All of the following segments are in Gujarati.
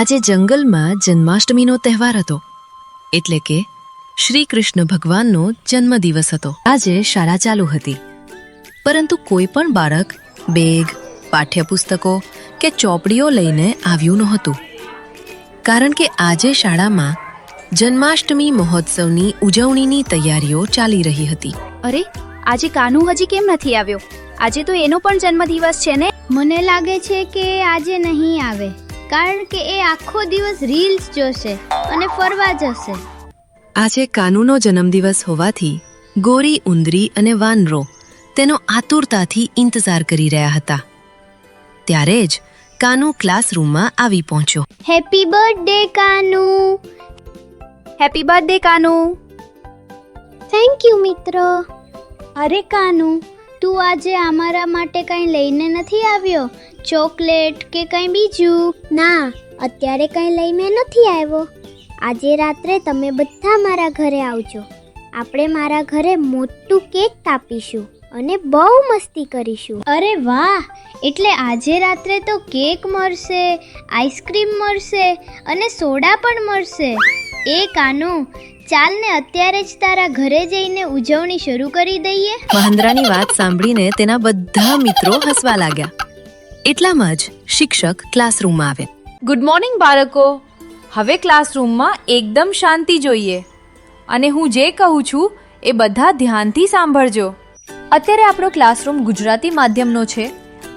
આજે જંગલમાં જન્માષ્ટમીનો તહેવાર હતો, એટલે કે શ્રી કૃષ્ણ ભગવાનનો જન્મદિવસ હતો. આજે શાળા ચાલુ હતી, પરંતુ કોઈ પણ બાળક બેગ, પાઠ્યપુસ્તકો કે ચોપડીઓ લઈને આવ્યું નહોતું, કારણ કે આજે શાળામાં જન્માષ્ટમી મહોત્સવની ઉજવણીની તૈયારીઓ ચાલી રહી હતી. અરે, આજે કાનુ હજી કેમ નથી આવ્યો? આજે તો એનો પણ જન્મદિવસ છે ને? મને લાગે છે કે આજે નહીં આવે, કારણ કે એ આખો દિવસ રીલ્સ જોશે અને ફરવા જશે. આજે કાનુનો જન્મદિવસ હોવાથી ગોરી, ઉંદરી અને વાનરો તેનો આતુરતાથી ઇંતજાર કરી રહ્યા હતા. ત્યારે જ કાનુ ક્લાસરૂમમાં આવી પહોંચ્યો. Happy birthday Kanu! Happy birthday Kanu! Thank you મિત્રો. અરે કાનુ, તું આજે અમારા માટે કંઈ લઈને નથી આવ્યો? ચોકલેટ કે કંઈ બીજું? ના, અત્યારે કંઈ લઈને નથી આવ્યો. આજે રાત્રે તમે બધા મારા ઘરે આવજો. આપણે મારા ઘરે મોટું કેક કાપીશું અને બહુ મસ્તી કરીશું. અરે વાહ! એટલે આજે રાત્રે તો કેક મળશે, આઈસ્ક્રીમ મળશે અને સોડા પણ મળશે. એ કાનુ, ચાલ ને અત્યારે જ તારા ઘરે જઈને ઉજવણી શરૂ કરી દઈએ. મહેન્દ્રાની વાત સાંભળીને તેના બધા મિત્રો હસવા લાગ્યા. એટલામાં જ શિક્ષક ક્લાસરૂમમાં આવ્યા. ગુડ મોર્નિંગ બાળકો. હવે ક્લાસરૂમમાં એકદમ શાંતિ જોઈએ અને હું જે કહું છું એ બધા ધ્યાનથી સાંભળજો. અત્યારે આપણો ક્લાસરૂમ ગુજરાતી માધ્યમનો છે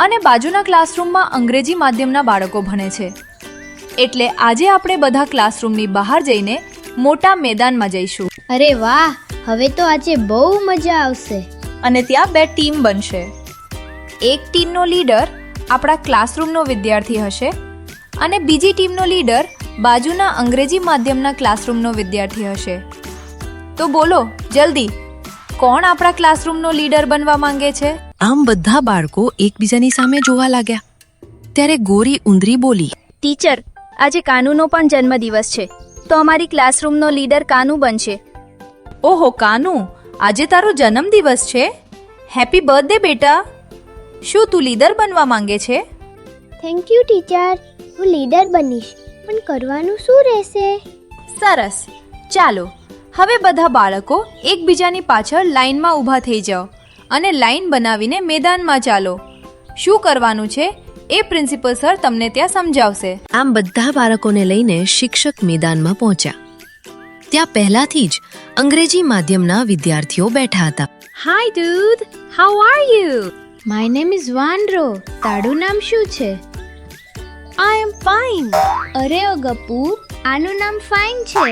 અને બાજુના ક્લાસરૂમમાં અંગ્રેજી માધ્યમના બાળકો ભણે છે. એટલે આજે આપણે બધા ક્લાસરૂમની બહાર જઈને મોટા મેદાનમાં જઈશું. અરે વાહ! હવે તો આજે બહુ મજા આવશે. અને ત્યાં બે ટીમ બનશે. એક ટીમનો લીડર આપણા ક્લાસરૂમનો વિદ્યાર્થી હશે અને બીજી ટીમનો લીડર બાજુના અંગ્રેજી માધ્યમના ક્લાસરૂમનો વિદ્યાર્થી હશે. તો બોલો જલ્દી, કોણ આપણા ક્લાસરૂમનો લીડર બનવા માંગે છે? આમ બધા બાળકો એકબીજાની સામે જોવા લાગ્યા. ત્યારે ગોરી ઉંદરી બોલી, ટીચર, આજે કાનુનો પણ જન્મદિવસ છે, તો અમારી ક્લાસરૂમનો લીડર કાનુ બનશે. ઓહો કાનુ, આજે તારો જન્મદિવસ છે? હેપી બર્થડે બેટા. શું તું લીડર બનવા માંગે છે? Thank you teacher. હું લીડર બનીશ, પણ કરવાનું શું રહેશે? સરસ, ચાલો હવે બધા બાળકો એકબીજાની પાછળ લાઈનમાં ઊભા થઈ જાઓ અને લાઈન બનાવીને મેદાનમાં ચાલો. શું કરવાનું છે એ પ્રિન્સિપલ સર તમને ત્યાં સમજાવશે. આમ બધા બાળકોને લઈને શિક્ષક મેદાનમાં પહોંચ્યા. ત્યાં પહેલાથી જ અંગ્રેજી માધ્યમના વિદ્યાર્થીઓ બેઠા હતા. Hi dude, how are you? My name is વાનરો. તારું નામ શું છે? I am fine. અરે ઓ ગપ્પુ, આનું નામ ફાઇન છે.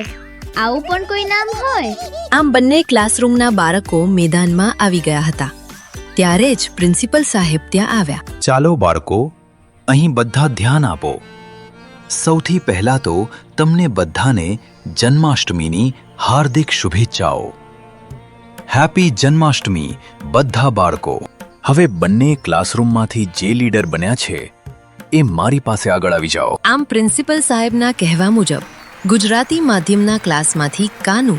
આવું પણ કોઈ નામ હોય? આમ બંને ક્લાસરૂમના બાળકો મેદાનમાં આવી ગયા હતા. ત્યારે જ પ્રિન્સિપલ સાહેબ ત્યાં આવ્યા. ચાલો બાળકો, અહીં બધા ધ્યાન આપો. સૌથી પહેલા તો તમને બધાને જન્માષ્ટમીની હાર્દિક શુભેચ્છાઓ. હેપી જન્માષ્ટમી બધા બાળકો. હવે બંને ક્લાસરૂમમાંથી જે લીડર બન્યા છે એ મારી પાસે આગળ આવી જાઓ. આમ પ્રિન્સિપલ સાહેબના કહેવા મુજબ ગુજરાતી માધ્યમના ક્લાસમાંથી કાનુ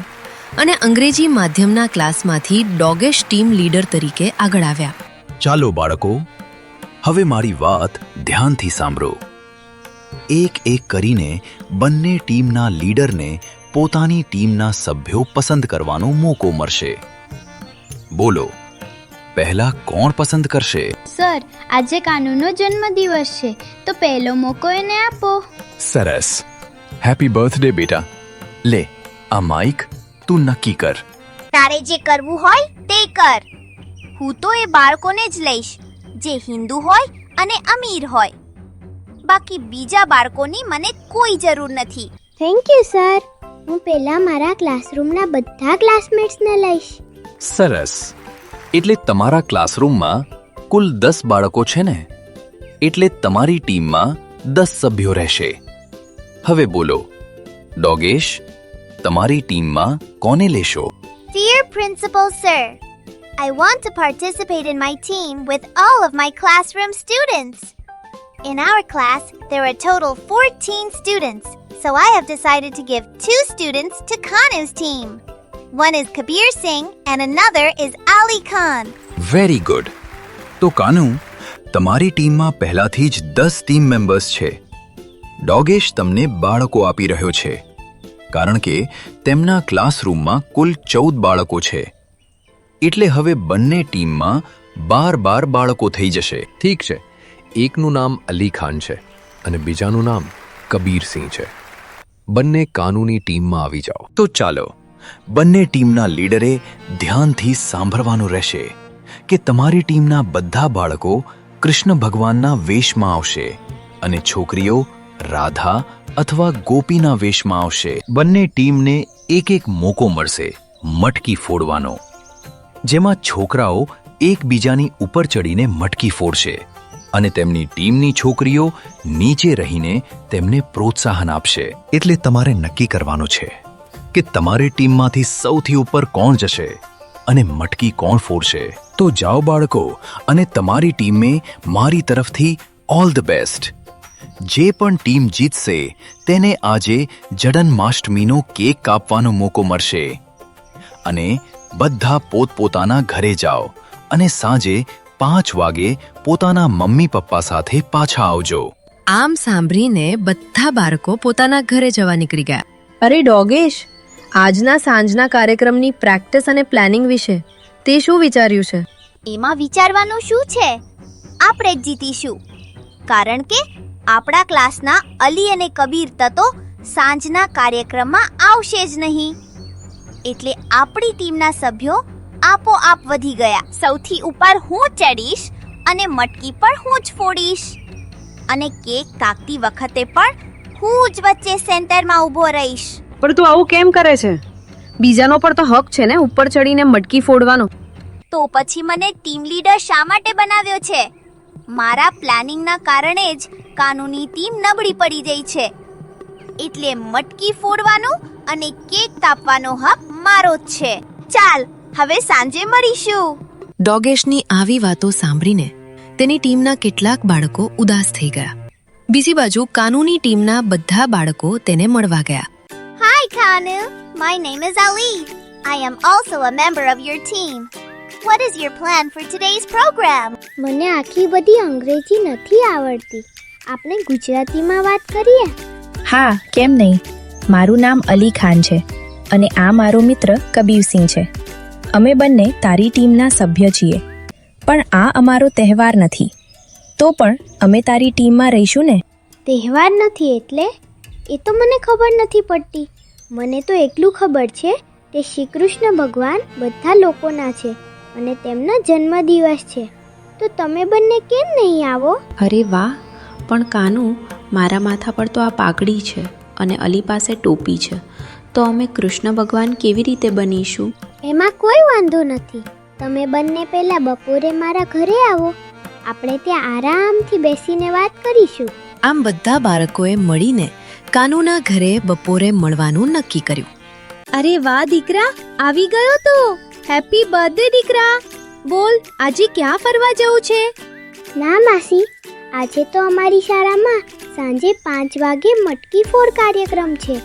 અને અંગ્રેજી માધ્યમના ક્લાસમાંથી ડોગેશ ટીમ લીડર તરીકે આગળ આવ્યા. ચાલો બાળકો, હવે મારી વાત ધ્યાનથી સાંભળો. એક એક કરીને બંને ટીમના લીડરને પોતાની ટીમના સભ્યો પસંદ કરવાનો મોકો મળશે. બોલો, પહેલા કોણ પસંદ કરશે? સર, આજે કાનુનો જન્મદિવસ છે, તો પહેલો મોકો એને આપો. સરસ. હેપી બર્થડે બેટા. લે, આ માઇક તું નક્કી કર. તારે જે કરવું હોય તે કર. હું તો એ બાળકોને જ લઈશ જે હિન્દુ હોય અને અમીર હોય. બાકી બીજા બાળકોની મને કોઈ જરૂર નથી. Thank you sir. હું પહેલા મારા ક્લાસરૂમના બધા ક્લાસમેટ્સને લઈશ. સરસ. એટલે તમારા ક્લાસરૂમમાં કુલ 10 બાળકો છે ને? એટલે તમારી ટીમમાં 10 સભ્યો રહેશે. હવે બોલો, ડોગેશ, તમારી ટીમમાં કોને લેશો? Dear Principal Sir, I want to participate in my team with all of my classroom students. In our class, there are total 14 students, so I have decided to give 2 students to Kanu's team. One is Kabir Singh and another is Ali Khan. Very good. તો કાનુ, તમારી ટીમમાં પહેલાથી જ 10 ટીમ મેમ્બર્સ છે. ડોગેશ તમને બાળકો આપી રહ્યો છે, કારણ કે તેમના ક્લાસરૂમમાં કુલ 14 બાળકો છે. એટલે હવે બંને ટીમમાં 12 બાળકો થઈ જશે. ઠીક છે, એકનું નામ અલી ખાન છે અને બીજાનું નામ કબીરસિંહ છે. બંને કાનૂની ટીમમાં આવી જાઓ. તો ચાલો, બંને ટીમના લીડરે ધ્યાનથી સાંભળવાનું રહેશે કે તમારી ટીમના બધા બાળકો કૃષ્ણ ભગવાનના વેશમાં આવશે અને છોકરીઓ રાધા અથવા ગોપીના વેશમાં આવશે. બંને ટીમને એક મોકો મળશે મટકી ફોડવાનો, જેમાં છોકરાઓ એકબીજાની ઉપર ચડીને મટકી ફોડશે અને તેમની ટીમની છોકરીઓ નીચે રહીને તેમને પ્રોત્સાહન આપશે. એટલે તમારે નક્કી કરવાનું છે કે તમારી ટીમમાંથી સૌથી ઉપર કોણ જશે અને મટકી કોણ ફોડશે. તો જાઓ બાળકો, અને તમારી ટીમે મારી તરફથી ઓલ ધ બેસ્ટ. જે પણ ટીમ જીતશે તેને આજે જન્માષ્ટમીનો કેક કાપવાનો મોકો મળશે. અને બધા પોતપોતાના ઘરે જાઓ અને સાંજે 5 વાગે પોતાના મમ્મી પપ્પા સાથે પાછા આવજો. આમ સાંભળીને બધા બાળકો પોતાના ઘરે જવા નીકળી ગયા. અરે ડોગેશ, આજના સાંજના કાર્યક્રમની પ્રેક્ટિસ અને પ્લાનિંગ વિશે તે શું વિચાર્યું છે? એમાં વિચારવાનું શું છે? આપણે જ જીતીશું, કારણ કે આપણા ક્લાસના અલી અને કબીર તો સાંજના કાર્યક્રમમાં આવશે જ નહીં. એટલે આપણી ટીમના સભ્યો આપોઆપ વધી ગયા. સૌથી ઉપર હું ચડીશ અને મટકી પણ હું જ ફોડીશ, અને કેક કાપતી વખતે પણ હું જ વચ્ચે સેન્ટરમાં ઊભો રહીશ. પણ તું આવું કેમ કરે છે? બીજાનો પર તો હક છે ને ઉપર ચડીને મટકી ફોડવાનો. તો પછી મને ટીમ લીડર શા માટે બનાવ્યો છે? મારા પ્લાનિંગના કારણે જ કાનૂની ટીમ નબળી પડી ગઈ છે. એટલે મટકી ફોડવાનો અને કેક કાપવાનો હક મારો જ છે. ચાલ, હવે સાંજે મળીશું. ડોગેશની આવી વાતો સાંભળીને તેની ટીમના કેટલાક બાળકો ઉદાસ થઈ ગયા. બીજી બાજુ કાનૂની ટીમના બધા બાળકો તેને મળવા ગયા. Hi, Kanu. My name is Ali. I am also a member of your team. What is your plan for today's program? મને આટલી બધી અંગ્રેજી નથી આવડતી. આપણે ગુજરાતીમાં વાત કરીએ. હા, કેમ નહીં. મારું નામ અલી ખાન છે અને આ મારો મિત્ર કબીરસિંહ છે. અમે બંને તારી ટીમના સભ્ય છીએ, પણ આ અમારો તહેવાર નથી. તો પણ અમે તારી ટીમમાં રહીશું ને? તહેવાર નથી એટલે? એ તો મને ખબર નથી પડતી. મને તો એટલું ખબર છે કે શ્રી કૃષ્ણ ભગવાન બધા લોકોના છે અને તેમનો જન્મદિવસ છે. તો તમે બંને કેમ નહીં આવો? અરે વાહ, પણ કાનુ, મારા માથા પર તો આ પાઘડી છે અને અલી પાસે ટોપી છે, તો અમે કૃષ્ણ ભગવાન કેવી રીતે બનીશું? એમાં કોઈ વાંધો નથી. તમે બંને પહેલા બપોરે મારા ઘરે આવો. આપણે ત્યાં આરામથી બેસીને વાત કરીશું. આમ બધા બાળકોએ મળીને કાનુના ઘરે બપોરે મળવાનું નક્કી કર્યું. અરે વાહ દીકરા, આવી ગયો તો. હેપી બર્થડે દીકરા. બોલ, આજે ક્યાં ફરવા જવું છે? ના માસી, આજે તો અમારી શાળામાં સાંજે 5 વાગે મટકી ફોડ કાર્યક્રમ છે,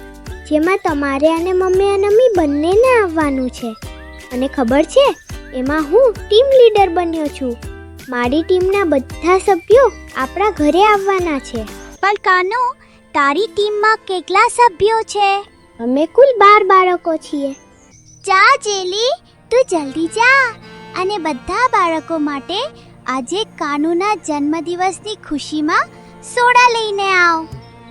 જેમાં તમારે અને મમ્મી અને અમ્મી બંનેને આવવાનું છે. અને ખબર છે, એમાં હું ટીમ લીડર બન્યો છું. મારી ટીમના બધા સભ્યો આપણા ઘરે આવવાના છે. પણ કાનુ, તારી ટીમમાં કેટલા સભ્યો છે? અમે કુલ 12 બાળકો છીએ. જા જેલી, તું જલ્દી જા અને બધા બાળકો માટે આજે કાનુના જન્મદિવસની ખુશીમાં સોડા લઈને આવ.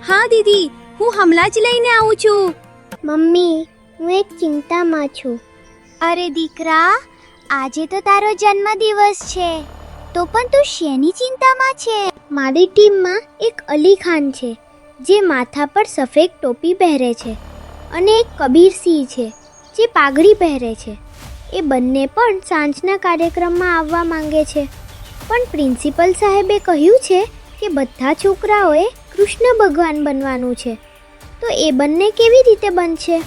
હા દીદી, હું હમણાં જ લઈને આવું છું. મમ્મી, હું એક ચિંતામાં છું. અરે દીકરા, આજે તો તારો જન્મદિવસ છે, તો પણ તું શેની ચિંતામાં છે? મારી ટીમમાં એક અલી ખાન છે, જે માથા પર સફેદ ટોપી પહેરે છે, અને એક કબીરસિંહ છે, જે પાઘડી પહેરે છે. એ બંને પણ સાંજના કાર્યક્રમમાં આવવા માંગે છે, પણ પ્રિન્સિપલ સાહેબે કહ્યું છે કે બધા છોકરાઓએ કૃષ્ણ ભગવાન બનવાનું છે. તો એ બંને કેવી રીતે બનશે?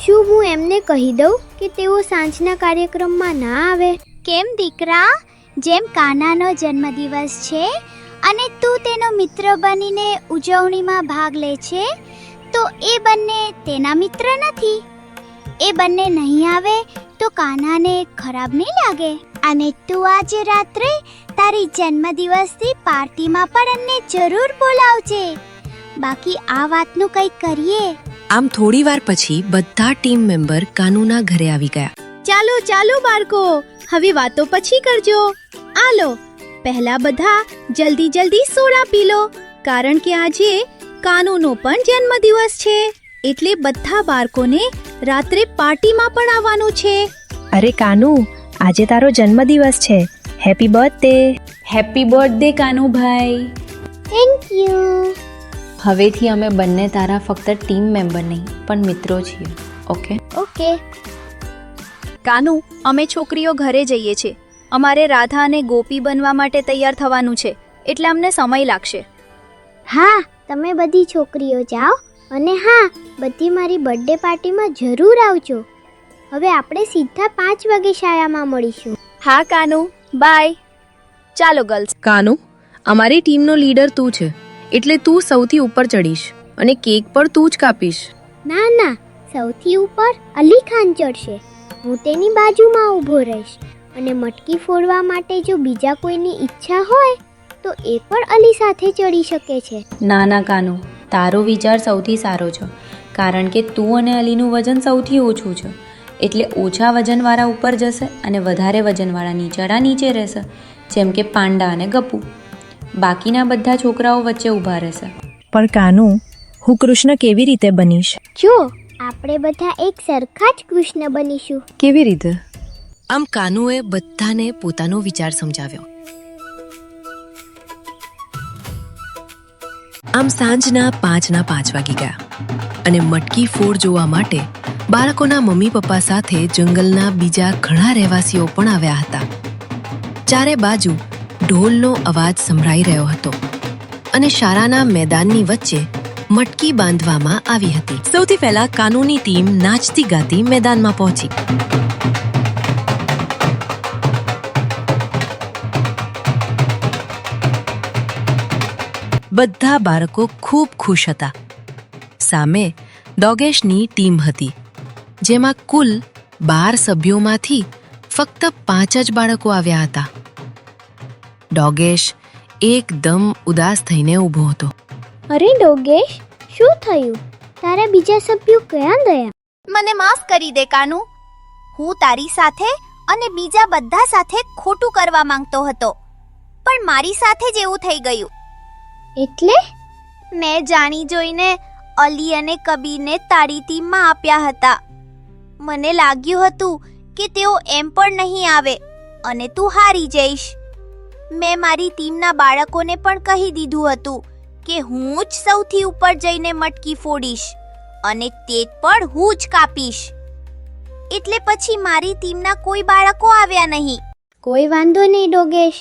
શું હું એમને કહી દઉં કે તેઓ સાંજના કાર્યક્રમમાં ના આવે? કેમ દીકરા, જેમ કાનાનો જન્મદિવસ છે અને તું તેનો મિત્ર બનીને ઉજવણીમાં ભાગ લે છે, તો એ બંને તેના મિત્ર નથી. એ બંને નહીં આવે તો કાનાને ખરાબ નહીં લાગે? અને તું આજે રાત્રે તારી જન્મદિવસની પાર્ટીમાં પણ અમને જરૂર બોલાવજે. બાકી આ વાતનું કંઈક કરીએ. આમ થોડી વાર પછી બધા ટીમ મેમ્બર કાનુના ઘરે આવી ગયા. ચાલો ચાલો બાળકો, હવે વાતો પછી કરજો. આલો, પહેલા બધા જલ્દી જલ્દી સોડા પી લો, કારણ કે આજે કાનુનો પણ જન્મદિવસ છે. એટલે બધા બાળકોને રાત્રે પાર્ટીમાં પણ આવવાનું છે. અરે કાનુ, આજે તારો જન્મદિવસ છે. Happy birthday. Happy birthday Kanubhai. Thank you. હવેથી અમે બંને તારા ફક્ત ટીમ મેમ્બર નહીં પણ મિત્રો છીએ. ઓકે? ઓકે. કાનુ, અમે છોકરીઓ ઘરે જઈએ છીએ. અમારે રાધા અને ગોપી બનવા માટે તૈયાર થવાનું છે, એટલે અમને સમય લાગશે. હા, તમે બધી છોકરીઓ જાઓ અને હા, બધી મારી બર્થડે પાર્ટીમાં જરૂર આવજો. હવે આપણે સીધા 5 વાગે શાળામાં મળીશું. હા કાનુ, બાય. ચાલો ગર્લ્સ. કાનુ, અમારી ટીમનો લીડર તું છે, એટલે તું સૌથી ઉપર ચડીશ અને કેક પણ તું જ કાપીશ. ના ના, સૌથી ઉપર અલી ખાન ચડશે. હું તેની બાજુમાં ઊભો રહીશ અને મટકી ફોડવા માટે જો બીજા કોઈની ઈચ્છા હોય તો એ પણ અલી સાથે ચડી શકે છે. ના ના કાનુ, તારો વિચાર સૌથી સારો છે, કારણ કે તું અને અલીનું વજન સૌથી ઓછું છે. એટલે ઓછા વજનવાળા ઉપર જશે અને વધારે વજનવાળા નીચેડા નીચે રહેશે, જેમ કે પાંડા અને ગપ્પુ. બાકીના બધા છોકરાઓ વચ્ચે ઊભા રહેશે. પણ કાનુ, હું કૃષ્ણ કેવી રીતે બનીશ? જો આપણે બધા એક સરખા જ કૃષ્ણ બનીશું. કેવી રીતે? આમ કાનુએ બધાને પોતાનો વિચાર સમજાવ્યો. આમ સાંજના 5 વાગી ગયા અને મટકી ફોડ જોવા માટે બાળકોના મમ્મી પપ્પા સાથે જંગલના બીજા ઘણા રહેવાસીઓ પણ આવ્યા હતા. ચારે બાજુ ઢોલનો અવાજ સંભળાઈ રહ્યો હતો અને શાળાના મેદાનની વચ્ચે મટકી બાંધવામાં આવી હતી. સૌથી પહેલા કાનુની ટીમ નાચતી ગાતી મેદાનમાં પહોંચી. બધા બાળકો ખૂબ ખુશ હતા. સામે ડોગેશની ટીમ હતી, જેમાં કુલ 12 સભ્યોમાંથી ફક્ત 5 જ બાળકો આવ્યા હતા. ડોગેશ એકદમ ઉદાસ થઈને ઊભો હતો. અરે ડોગેશ, શું થયું? તારા બીજા સભ્યો ક્યાં ગયા? મને માફ કરી દે કાનુ. હું તારી સાથે અને બીજા બધા સાથે ખોટું કરવા માંગતો હતો, પણ મારી સાથે જ એવું થઈ ગયું. એટલે મેં જાણી જોઈને અલી અને કબીરને તારી ટીમમાં આપ્યા હતા. મને લાગ્યું હતું કે તેઓ એમ પણ નહીં આવે અને તું હારી જઈશ. મેં મારી ટીમના બાળકોને પણ કહી દીધું હતું કે હું જ સૌથી ઉપર જઈને મટકી ફોડીશ અને તે પણ હું જ કાપીશ. એટલે પછી મારી ટીમના કોઈ બાળકો આવ્યા નહીં. કોઈ વાંધો નહીં ડોગેશ.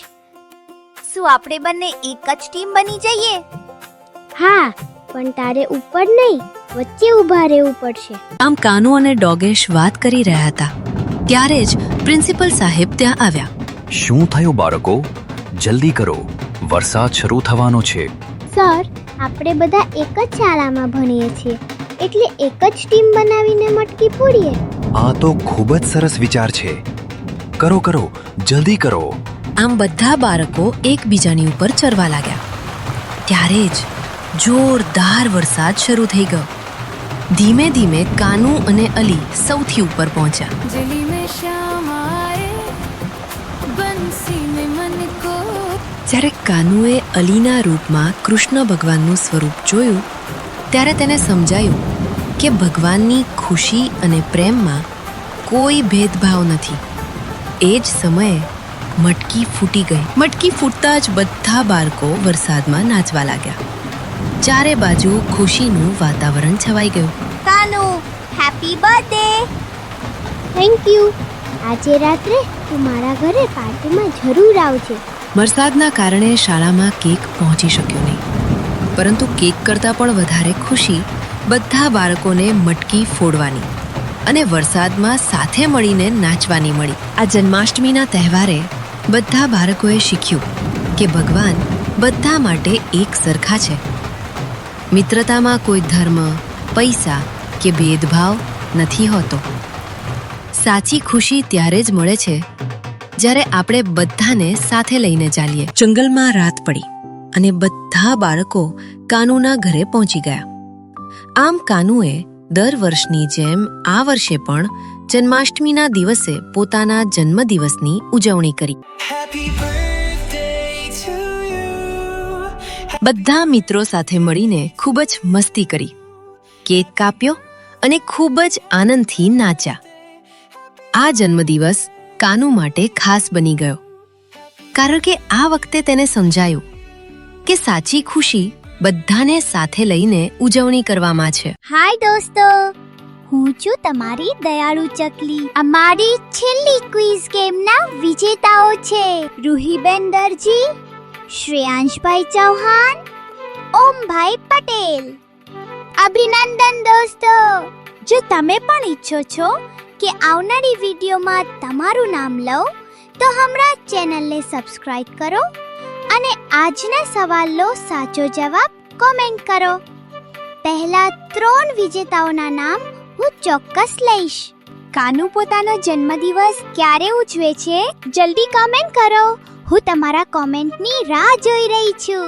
શું આપણે બંને એક જ ટીમ બની જઈએ? હા, પણ તારે ઉપર નહીં, વચ્ચે ઊભા રહેવું પડશે. આમ કાનુ અને ડોગેશ વાત કરી રહ્યા હતા, ત્યારે જ પ્રિન્સિપલ સાહેબ ત્યાં આવ્યા. શું થયું બાળકો? જલ્દી કરો, વરસાદ શરૂ થવાનો છે. સર, આપણે બધા એક જ શાળામાં ભણીએ છીએ, એટલે એક જ ટીમ બનાવીને મટકી ફોડીએ. આ તો ખૂબ જ સરસ વિચાર છે. કરો કરો, જલ્દી કરો. આમ બધા બાળકો એકબીજાની ઉપર ચરવા લાગ્યા. ત્યારે જ જોરદાર વરસાદ શરૂ થઈ ગયો. ધીમે ધીમે કાનુ અને અલી સૌથી ઉપર પહોંચ્યા. જ્યારે કાનુએ અલીના રૂપમાં કૃષ્ણ ભગવાનનું સ્વરૂપ જોયું, ત્યારે તેને સમજાયું કે ભગવાનની ખુશી અને પ્રેમમાં કોઈ ભેદભાવ નથી. એ જ સમયે મટકી ફૂટી ગઈ. મટકી ફૂટતા જ બધા બાળકો વરસાદમાં નાચવા લાગ્યા. ચારે બાજુ ખુશીનું વાતાવરણ છવાઈ ગયું. Kanu, happy birthday. Thank you. આજે રાત્રે તું મારા ઘરે પાર્ટીમાં જરૂર આવજે. વરસાદના કારણે શાળામાં કેક પહોંચી શક્યો નહીં, પરંતુ કેક કરતાં પણ વધારે ખુશી બધા બાળકોને મટકી ફોડવાની અને વરસાદમાં સાથે મળીને નાચવાની મળી. આ જન્માષ્ટમીના તહેવારે બધા બાળકોએ શીખ્યું કે ભગવાન બધા માટે એક સરખા છે. મિત્રતામાં કોઈ ધર્મ, પૈસા કે ભેદભાવ નથી હોતો. સાચી ખુશી ત્યારે જ મળે છે જ્યારે આપણે બધાને સાથે લઈને ચાલીએ. જંગલમાં રાત પડી અને બધા બાળકો કાનુના ઘરે પહોંચી ગયા. આમ કાનુએ દર વર્ષની જેમ આ વર્ષે પણ જન્માષ્ટમીના દિવસે પોતાના જન્મદિવસની ઉજવણી કરી. બધા મિત્રો સાથે મળીને ખૂબ જ મસ્તી કરી, કેક કાપ્યો અને ખૂબ જ આનંદથી નાચ્યા. આ જન્મદિવસ કાનુ માટે ખાસ બની ગયો, કારણ કે આ વખતે તેને સમજાયું કે સાચી ખુશી બધાને સાથે લઈને ઉજવણી કરવામાં છે. હાય દોસ્તો, હું છું તમારી દયાળુ ચકલી. અમારી છેલ્લી ક્વિઝ ગેમના વિજેતાઓ છે રૂહીબેન દરજી, શ્રેયાંશભાઈ ચૌહાણ, ઓમભાઈ પટેલ. અભિનંદન દોસ્તો. જો તમે પણ ઈચ્છો છો કે આવનારી વિડીયોમાં તમારું નામ લઉં તો હમણાં ચેનલને સબસ્ક્રાઇબ કરો અને આજના સવાલનો સાચો જવાબ કોમેન્ટ કરો. પહેલા 3 વિજેતાઓના નામ હું ચોક્કસ લઈશ. કાનુ પોતાનો જન્મદિવસ ક્યારે ઉજવે છે? જલ્દી કોમેન્ટ કરો. હું તમારા કોમેન્ટની રાહ જોઈ રહી છું.